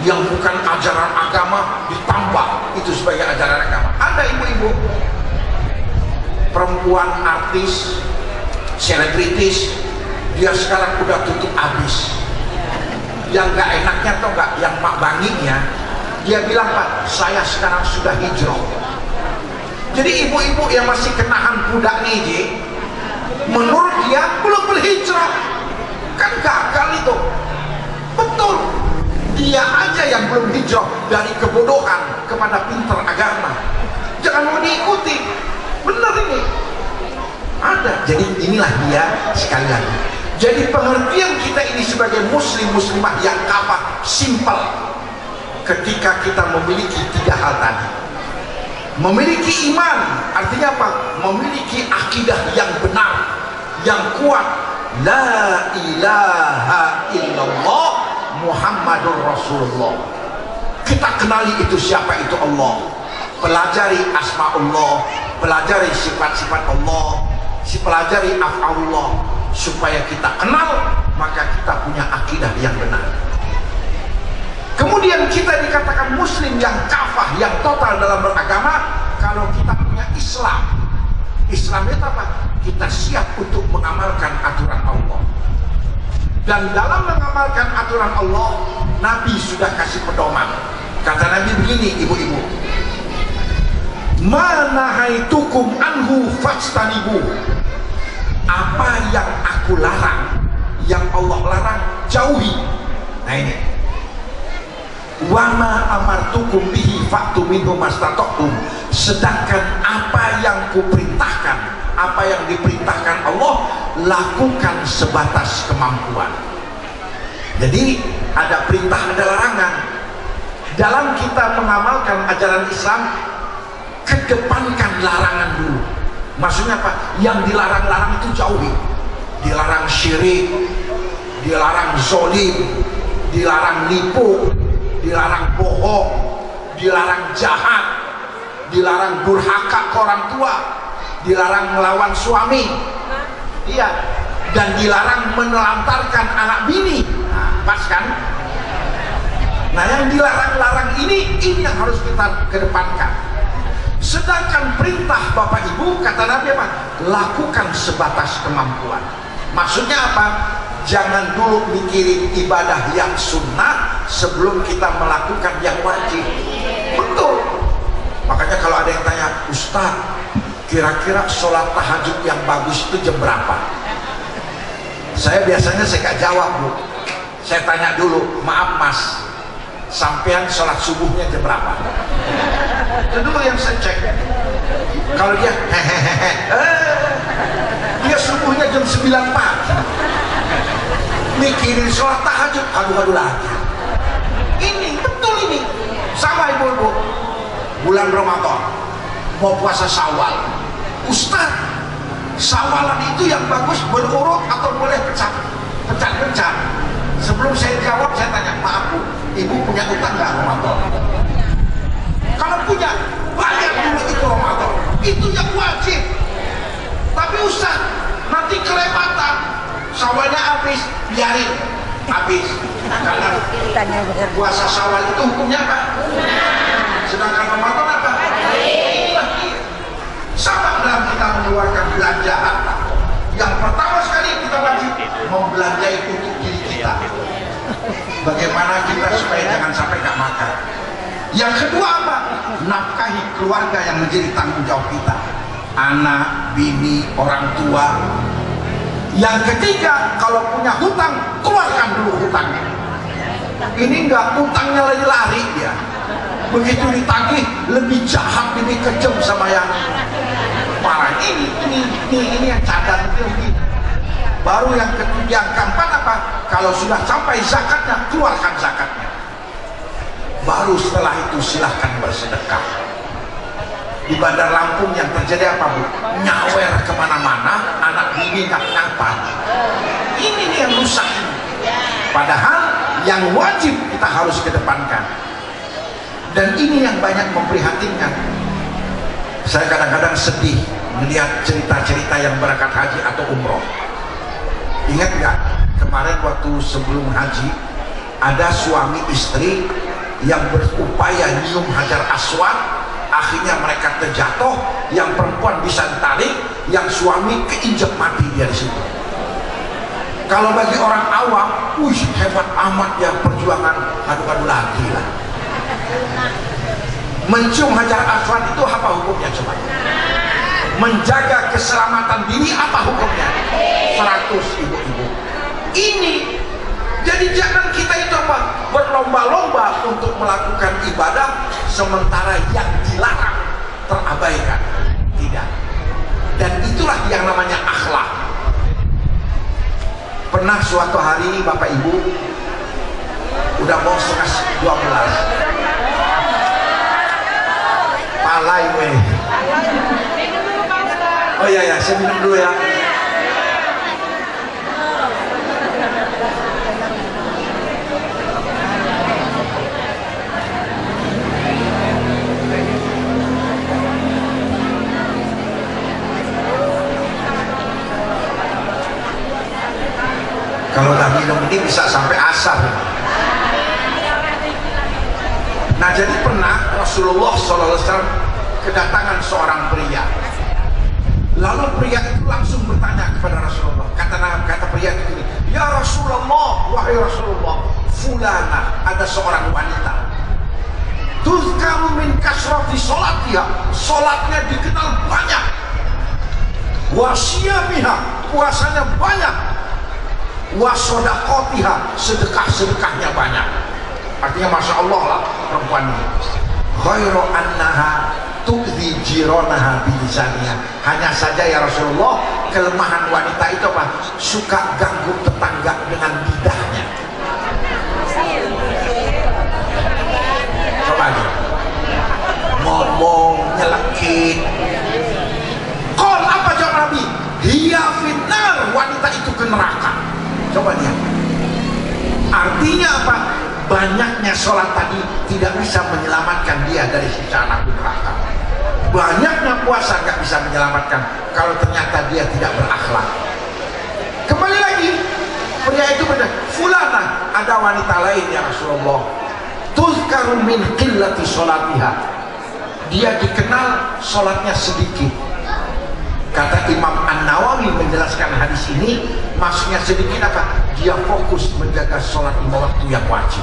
yang bukan ajaran agama ditambah itu sebagai ajaran agama. Ada ibu-ibu perempuan artis, selebritis, dia sekarang udah tutup habis. Yang gak enaknya tau gak, yang mak banginya, dia bilang, Pak, saya sekarang sudah hijrah. Jadi ibu-ibu yang masih kenahan budak nih, Ji, menurut dia belum berhijrah. Kan gagal itu. Betul, dia aja yang belum hijrah dari kebodohan kepada pinter agama. Jangan mau diikuti. Benar ini ada. Jadi inilah dia sekali lagi. Jadi pengertian kita ini sebagai muslim muslimah yang kafah simpel. Ketika kita memiliki tiga hal tadi, memiliki iman, artinya apa? Memiliki akidah yang benar, yang kuat. La ilaha illallah Muhammadur Rasulullah. Kita kenali itu siapa itu Allah. Pelajari asma Allah, pelajari sifat-sifat Allah, pelajari af'alullah. Supaya kita kenal, maka kita punya akidah yang benar. Kemudian kita dikatakan muslim yang kafah, yang total dalam beragama kalau kita punya Islam. Islam itu apa? Kita siap untuk mengamalkan aturan Allah. Dan dalam mengamalkan aturan Allah, Nabi sudah kasih pedoman. Kata Nabi begini, ibu-ibu, ma nahaitukum anhu fajtanibu. Apa yang aku larang, yang Allah larang, jauhi. Nah ini, wa ma amartukum bihi fa'tu minhu mastata'tum. Sedangkan apa yang kuperintahkan, apa yang diperintahkan Allah, lakukan sebatas kemampuan. Jadi ada perintah, ada larangan. Dalam kita mengamalkan ajaran Islam, kedepankan larangan dulu. Maksudnya apa? Yang dilarang-larang itu jauhi. Dilarang syirik, dilarang zolim, dilarang nipu, dilarang bohong, dilarang jahat, dilarang durhaka ke orang tua, dilarang melawan suami, iya, dan dilarang menelantarkan anak bini. Nah, pas kan? Nah, yang dilarang-larang ini yang harus kita kedepankan. Sedangkan perintah Bapak Ibu, kata Nabi apa? Lakukan sebatas kemampuan. Maksudnya apa? Jangan dulu mikirin ibadah yang sunnah sebelum kita melakukan yang wajib. Betul. Makanya kalau ada yang tanya, Ustaz, kira-kira sholat tahajud yang bagus itu jam berapa? Saya biasanya gak jawab, Bu. Saya tanya dulu, maaf Mas, sampean sholat subuhnya jam berapa? Itu dulu yang saya cek. Kalau dia hehehe, dia subuhnya jam 9 pagi, mikirin sholat tahajud, aduh lagi. Ini betul ini. Sama ibu-ibu, bulan Ramadan mau puasa Syawal. Ustaz, Syawalan itu yang bagus berurut atau boleh pecah-pecah? Sebelum saya jawab, saya tanya, maaf Bu, ibu punya utang nggak Ramadan? Kalau punya, bayar dulu itu Ramadan. Itu yang wajib. Tapi Ustaz, nanti kelewatan, Syawalnya habis, biarin habis. Karena puasa Syawal itu hukumnya apa? Sedangkan Ramadan apa? Sama dalam kita mengeluarkan belanja harta. Yang pertama sekali kita wajib membelanjai untuk diri kita. Bagaimana kita supaya jangan sampai gak makan. Yang kedua apa? Nafkahi keluarga yang menjadi tanggung jawab kita. Anak, bini, orang tua. Yang ketiga, kalau punya hutang, keluarkan dulu hutangnya. Ini enggak, hutangnya lari-lari dia. Begitu ditagih, lebih jahat, lebih kejam sama yang parah. Ini yang cadang itu begini. Baru yang ketiga, yang keempat apa? Kalau sudah sampai zakatnya, keluarkan zakatnya. Baru setelah itu silahkan bersedekah. Di Bandar Lampung yang terjadi apa, Bu? Nyawer kemana-mana, anak bini nggak nyapa. Ini yang rusak. Padahal yang wajib kita harus kedepankan. Dan ini yang banyak memprihatinkan. Saya kadang-kadang sedih melihat cerita-cerita yang berangkat haji atau umroh. Ingat nggak kemarin waktu sebelum haji ada suami istri yang berupaya nyium Hajar Aswad, akhirnya mereka terjatuh, yang perempuan bisa ditarik, yang suami keinjak mati dia di situ. Kalau bagi orang awam, wih hebat amat ya perjuangan, adu-adu lagi lah. Mencium Hajar Aswad itu apa hukumnya coba? Menjaga keselamatan diri apa hukumnya? 100 ibu-ibu. Ini jadi jangan kita itu apa? Berlomba-lomba untuk melakukan ibadah sementara yang dilarang terabaikan. Tidak. Dan itulah yang namanya akhlak. Pernah suatu hari Bapak Ibu udah mau setengah 12, palai weh. Oh iya ya, saya minum dulu ya. Kalau udah minum ini bisa sampai asar. Nah jadi pernah Rasulullah SAW kedatangan seorang pria. Lalu pria itu langsung bertanya kepada Rasulullah. Kata pria itu, ya Rasulullah, wahai Rasulullah, fulana, ada seorang wanita. Tuzkaru min kasrati sholatiha, sholatnya dikenal banyak. Wasiyamiha, puasanya banyak. Wasodakotiha, sedekah-sedekahnya banyak. Artinya Masya Allah lah perempuan ini. Khairu annaha tu'zi jironaha bilisaniha. Hanya saja ya Rasulullah, kelemahan wanita itu apa? Suka ganggu tetangga dengan lidahnya. Coba aja ngomong, nyelekit. Qol, apa jawab Nabi? Hiya finnar, wanita itu ke neraka. Coba lihat. Artinya apa? Banyaknya sholat tadi tidak bisa menyelamatkan dia dari siksa api neraka. Banyaknya puasa nggak bisa menyelamatkan kalau ternyata dia tidak berakhlak. Kembali lagi, pria itu benar. Fulana, ada wanita lain ya Rasulullah. Tuzkaru min qillati sholatiha. Dia dikenal sholatnya sedikit. Kata Imam An-Nawawi menjelaskan hadis ini, maksudnya sedikit apa? Dia fokus menjaga sholat lima waktu yang wajib.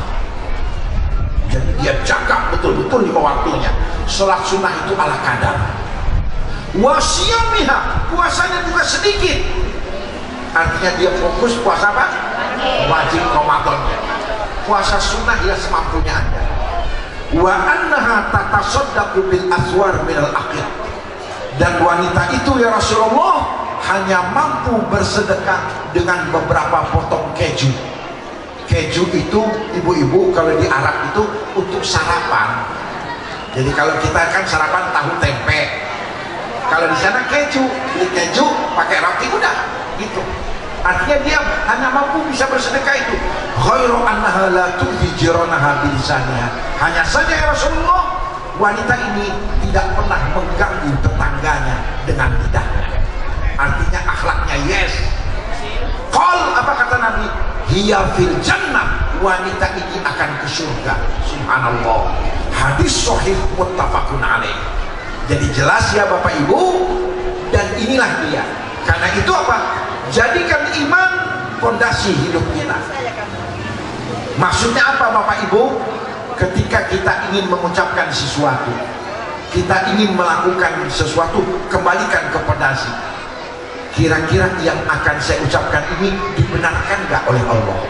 Jadi dia jaga betul-betul lima waktunya. Sholat sunnah itu ala kadar. Wasiyamiha, puasanya juga sedikit. Artinya dia fokus puasa apa? Wajib Ramadannya. Puasa sunnah dia semampunya aja. Wa annaha tatasaddaqu bil aswar minal aqil. Dan wanita itu ya Rasulullah hanya mampu bersedekah dengan beberapa potong keju. Keju itu ibu-ibu kalau di Arab itu untuk sarapan. Jadi kalau kita kan sarapan tahu tempe. Kalau di sana keju, beli keju pakai roti udah gitu. Artinya dia hanya mampu bisa bersedekah itu. Khairu annaha la tu'zi jironaha bilisaniha. Hanya saja ya Rasulullah, wanita ini tidak pernah mengganggu tetangganya dengan lidahnya. Artinya akhlaknya yes. Qal, apa kata Nabi? Hiya fil jannah, wanita ini akan ke surga. Subhanallah. Hadis sahih muttafaqun alaih. Jadi jelas ya Bapak Ibu, dan inilah dia. Karena itu apa? Jadikan iman fondasi hidup kita. Maksudnya apa Bapak Ibu? Ketika kita ingin mengucapkan sesuatu, kita ingin melakukan sesuatu, kembalikan ke fondasi. Kira-kira yang akan saya ucapkan ini dibenarkan nggak oleh Allah?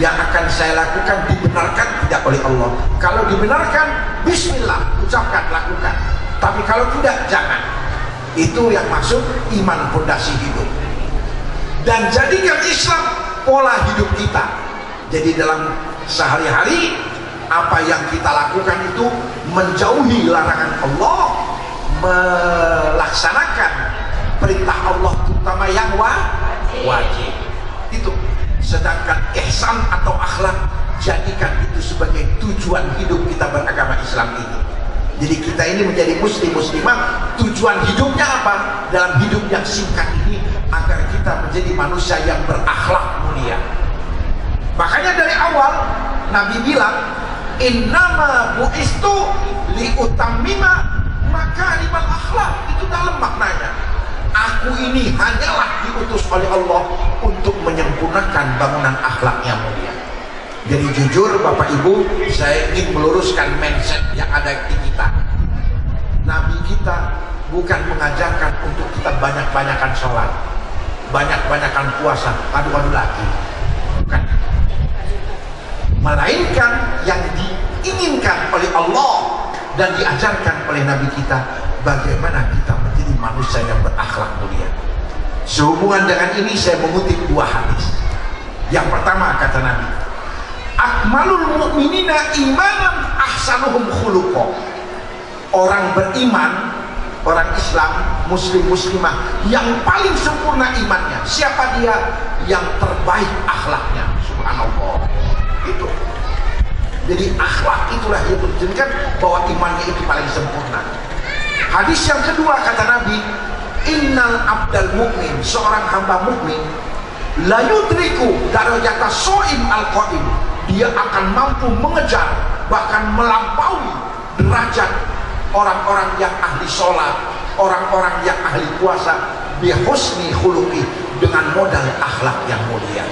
Yang akan saya lakukan dibenarkan tidak oleh Allah? Kalau dibenarkan, bismillah, ucapkan, lakukan. Tapi kalau tidak, jangan. Itu yang maksud iman fondasi hidup. Dan jadikan Islam pola hidup kita. Jadi dalam sehari-hari, apa yang kita lakukan itu menjauhi larangan Allah, melaksanakan perintah Allah terutama yang wajib. Itu. Sedangkan ihsan atau akhlak, jadikan itu sebagai tujuan hidup kita beragama Islam ini. Jadi kita ini menjadi muslim muslimah, tujuan hidupnya apa? Dalam hidup yang singkat ini agar kita menjadi manusia yang berakhlak mulia. Makanya dari awal Nabi bilang, innama bu'istu liutammima makarimal akhlak. Itu dalam maknanya, aku ini hanyalah diutus oleh Allah untuk menyempurnakan bangunan akhlak yang mulia. Jadi jujur Bapak Ibu, saya ingin meluruskan mindset yang ada di kita. Nabi kita bukan mengajarkan untuk kita banyak-banyakan sholat, banyak-banyakan puasa, adu-adu lagi, bukan. Melainkan yang diinginkan oleh Allah dan diajarkan oleh Nabi kita, bagaimana kita menjadi manusia yang berakhlak mulia. Sehubungan dengan ini saya mengutip dua hadis. Yang pertama kata Nabi, akmalul mu'minina imanan ahsanuhum khuluqa. Orang beriman, orang Islam, muslim muslimah yang paling sempurna imannya, siapa dia? Yang terbaik akhlaknya. Subhanallah. Itu. Jadi akhlak itulah yang menunjukkan bahwa imannya itu paling sempurna. Hadis yang kedua kata Nabi, innal abdal mu'min, seorang hamba mukmin, la yudriku darajata so'im al-qaim, dia akan mampu mengejar, bahkan melampaui derajat orang-orang yang ahli sholat, orang-orang yang ahli puasa, bihusni khuluqi, dengan modal akhlak yang mulia.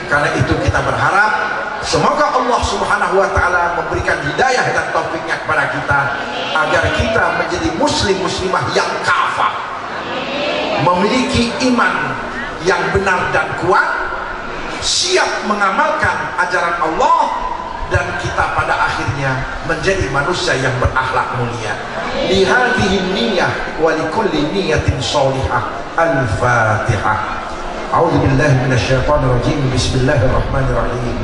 Karena itu kita berharap semoga Allah Subhanahu wa ta'ala memberikan hidayah dan taufiknya kepada kita, agar kita menjadi muslim muslimah yang kafah, memiliki iman yang benar dan kuat, siap mengamalkan ajaran Allah, dan kita pada akhirnya menjadi manusia yang berakhlak mulia. Lihadihi niyyah wa likulli niyatin sholihah. Al-Fatihah. A'udzu billahi minasyaitonir rajim. Bismillahirrahmanirrahim.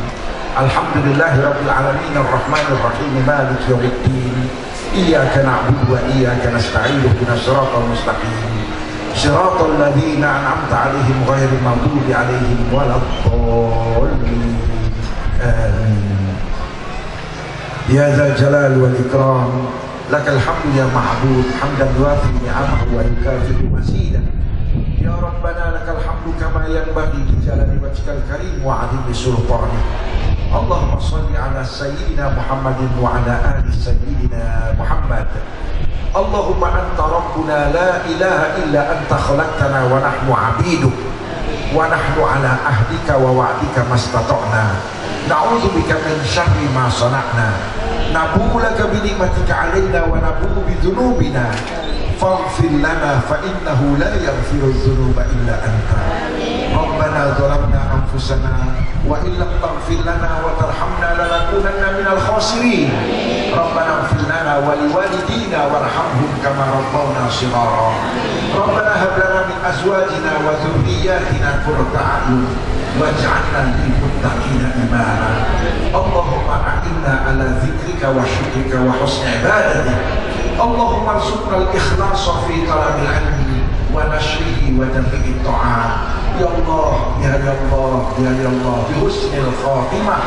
Alhamdulillahi rabbil alamin arrahmanir rahim maliki yaumiddin. Iyyaka na'budu wa iyyaka nasta'in ihdinas siratal mustaqim. Siratal ladzina an'amta 'alaihim ghairil maghdubi 'alaihim waladdallin. Amin. Ya dzal jalal wal ikram, lakal hamdu ya ma'bud, hamdan yuafi ni'amahu wa yukafi'u mazidah. Ya Rabbana lakal hamdu kama yanbaghi li jalali wajhikal karim wa 'azimi sultanik. Allahumma shalli ala sayyidina Muhammadin wa ala ali sayyidina Muhammad. Allahumma anta rabbuna la ilaha illa anta khalaqtana wa nahnu 'abiduk wa nahnu ala ahdika wa wa'dika mastata'na. Na'udzubika min syarri ma sana'na. Nabu'u laka bi ni'matika 'alaina wa nabu'u bi dzunubina. Faghfir lana fa innahu la yaghfiru dzunuba illa anta. Rabbana zalamna anfusana wa in lam taghfir lana wa tarhamna lanakunanna minal khasirin. Rabbana ighfir lana wa liwalidina warhamhum kama rabbawna shighara. Rabbana hab lana min azwajina wa dhurriyyatina qurrata a'yun waj'alna lil muttaqina imama. Allahumma a'inna ala dzikrika wa syukrika wa husni ibadatik. Allahumma arzuqna al-ikhlasa fi talabil ilmi wa nashrihi wa jami'i ta'at. Ya Allah, ya Allah, ya Allah, bi husnil khatimah.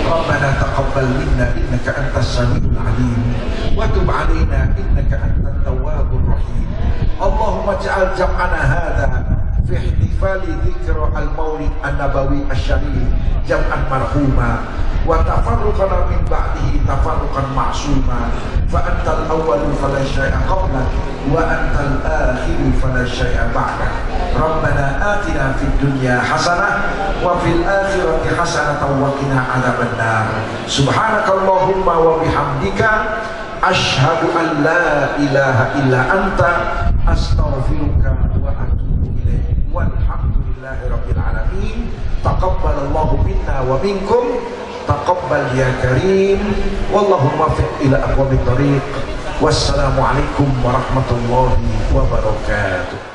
Rabbana taqabbal minna innaka antas samiul alim wa tub 'alaina innaka antat tawwabur rahim. Allahumma ij'al jam'ana hadha fi ihtifali dzikr al-maulid an-nabawi asy-syarif jam'an marhuma wa tafarruqana min ba'dihi tafarruqan ma'suma. Fa antal awwalu fala syai'a qablak wa antal akhiru fala syai'a ba'dak. Rabbana atina fid dunya hasanah wa fil akhirati hasanatan wa qina adzabannar. Subhanakallahumma wa bihamdika asyhadu an la ilaha illa anta astaghfiruka wa atubu ilaik. Walhamdulillahi rabbil alamin. Taqabbalallahu minna wa minkum. Taqabbal ya karim. Wallahu muwaffiq ila aqwamit thariq. Wassalamu alaikum warahmatullahi wabarakatuh.